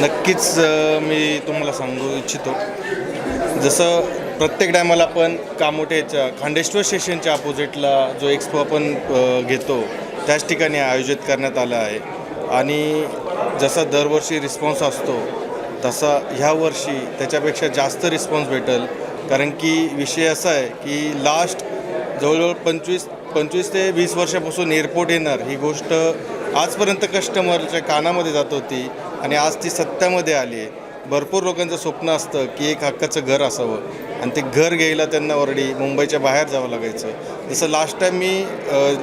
नक्कीच मी तुम्हाला सांगू इच्छितो. जसं प्रत्येक टायमाला आपण कामोठ्याच्या खांडेश्वर स्टेशनच्या अपोजिटला जो एक्सपो आपण घेतो त्याच ठिकाणी आयोजित करण्यात आला आहे. आणि जसा दरवर्षी रिस्पॉन्स असतो तसा ह्या वर्षी त्याच्यापेक्षा जास्त रिस्पॉन्स भेटेल. कारण की विषय असा आहे की लास्ट जवळजवळ 25 ते 20 वर्षापासून एअरपोर्ट येणार ही गोष्ट आजपर्यंत कस्टमरच्या कानामध्ये जात होती आणि आज ती सत्यामध्ये आली आहे. भरपूर लोकांचं स्वप्न असतं की एक हक्काचं घर असावं आणि ते घर घ्यायला त्यांना ऑलरेडी मुंबईच्या बाहेर जावं लागायचं. जसं लास्ट टाईम मी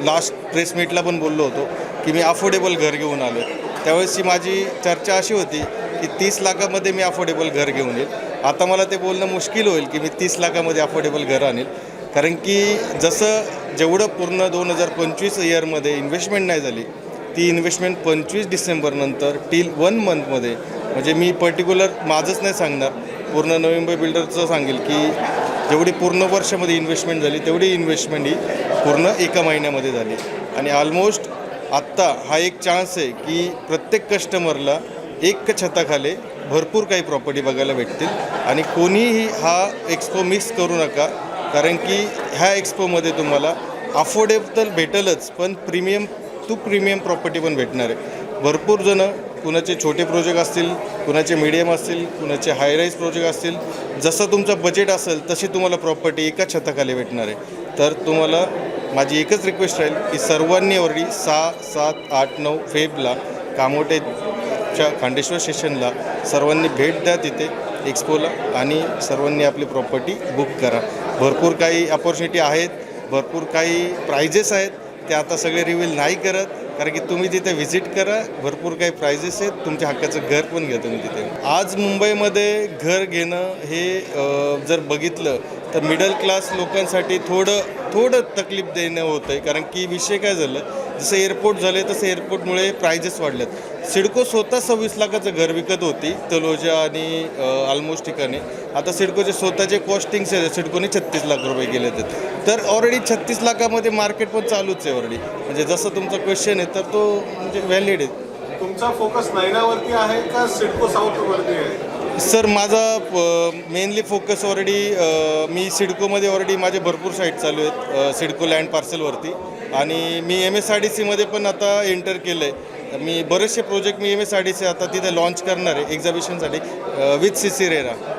लास्ट प्रेस मीटला पण बोललो होतो की मी अफोर्डेबल घर घेऊन आलो. त्यावेळेसची माझी चर्चा अशी होती की 30 लाखामध्ये मी अफोर्डेबल घर घेऊन येईल. आता मला ते बोलणं मुश्किल होईल की मी 30 लाखामध्ये अफोर्डेबल घर आणेल. कारण की जसं जेवढं पूर्ण 2025 इयरमध्ये इन्व्हेस्टमेंट नाही झाली ती इन्व्हेस्टमेंट 25 डिसेंबरनंतर टिल 1 मंथमध्ये, म्हणजे मी पर्टिक्युलर माझंच नाही सांगणार, पूर्ण नवी मुंबई बिल्डरचं सांगेल की जेवढी पूर्ण वर्षामध्ये इन्व्हेस्टमेंट झाली तेवढी इन्व्हेस्टमेंट ही पूर्ण एका महिन्यामध्ये झाली. आणि ऑलमोस्ट आत्ता हा एक चान्स आहे की प्रत्येक कस्टमरला एक छताखाली भरपूर काही प्रॉपर्टी बघायला भेटतील. आणि कोणीही हा एक्सपो मिस करू नका. कारण की ह्या एक्सपोमध्ये तुम्हाला अफोर्डेबल भेटेलच, पण प्रीमियम प्रॉपर्टी पण भेटणार आहे. भरपूर जणं, कुणाचे छोटे प्रोजेक्ट असतील, कुणाचे मीडियम असतील, कुणाचे हाय राईज प्रोजेक्ट असतील, जसं तुमचं बजेट असेल तशी तुम्हाला प्रॉपर्टी एका छताखाली भेटणार आहे. तर तुम्हाला माझी एकच रिक्वेस्ट राहील की सर्वांनी ऑलरेडी 6, 7, 8, 9 फेबला कामोठेच्या खांडेश्वर स्टेशनला सर्वांनी भेट द्या तिथे एक्सपोला आणि सर्वांनी आपली प्रॉपर्टी बुक करा. भरपूर काही अपॉर्च्युनिटी आहेत, भरपूर काही प्राइजेस आहेत, ते आता सगळे रिव्हील नाही करत. कारण की तुम्ही तिथे व्हिजिट करा, भरपूर काही प्राइजेस आहेत, तुमच्या हक्काचं घर पण घ्या तुम्ही तिथे. आज मुंबईमध्ये घर घेणं हे जर बघितलं तर मिडल क्लास लोकांसाठी थोडं तकलीफ देणं होतं आहे. कारण की विषय काय झालं, जसं एअरपोर्ट झाले तसं एअरपोर्टमुळे प्राइजेस वाढल्यात. सिडको स्वतः 26 लाखाचं घर विकत होती तलोजा आणि ऑलमोस्ट ठिकाणी. आता सिडकोचे स्वतःचे कॉस्टिंग्स आहेत, सिडकोने 36 लाख रुपये गेले आहेत. तर ऑलरेडी 36 लाखामध्ये मार्केट पण चालूच आहे ऑलरेडी. म्हणजे जसं तुमचा क्वेश्चन आहे तर तो म्हणजे व्हॅलिड आहे. तुमचा फोकस नैनावरती आहे का सिडको साऊथवरती आहे? सर माझा मेनली फोकस ऑलरेडी मी सिडकोमध्ये ऑलरेडी माझे भरपूर साईट चालू आहेत सिडको लँड पार्सलवरती. आणि मी MSRDCमध्ये पण आता एंटर केलं आहे. मी बरेचसे प्रोजेक्ट मी MSRDC आता तिथे लॉन्च करणार आहे एक्झिबिशनसाठी विथ CC रेरा.